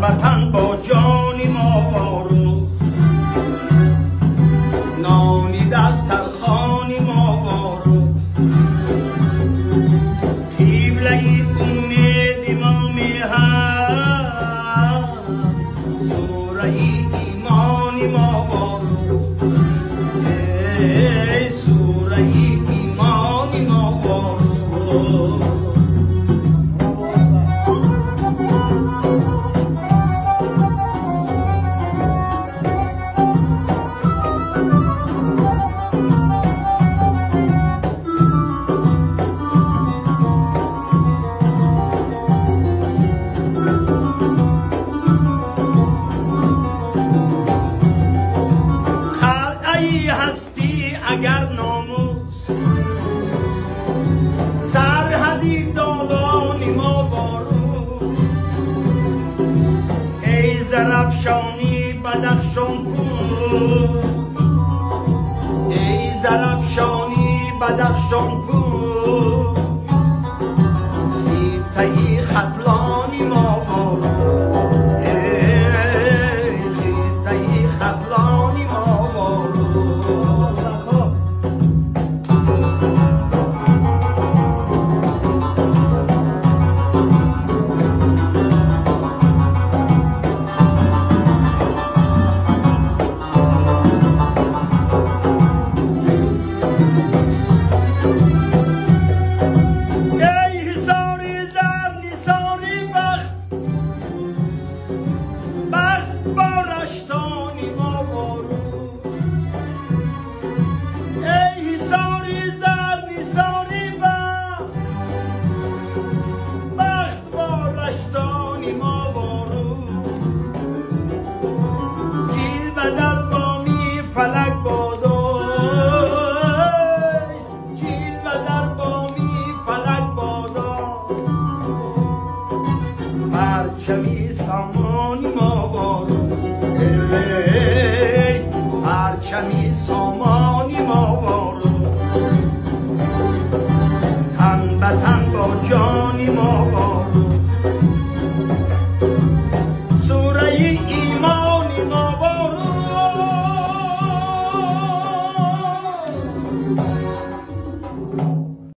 وطن با جانی ما رو نانی دسترخوانی ما رو قبله امید ما میهن سوره ایمانی ما رو سوره ایمانی ما رو هستی اگر ناموس سرحدی دالانی ما بارو ای زرفشانی بدخشان پوش ای زرفشانی بدخشان پوش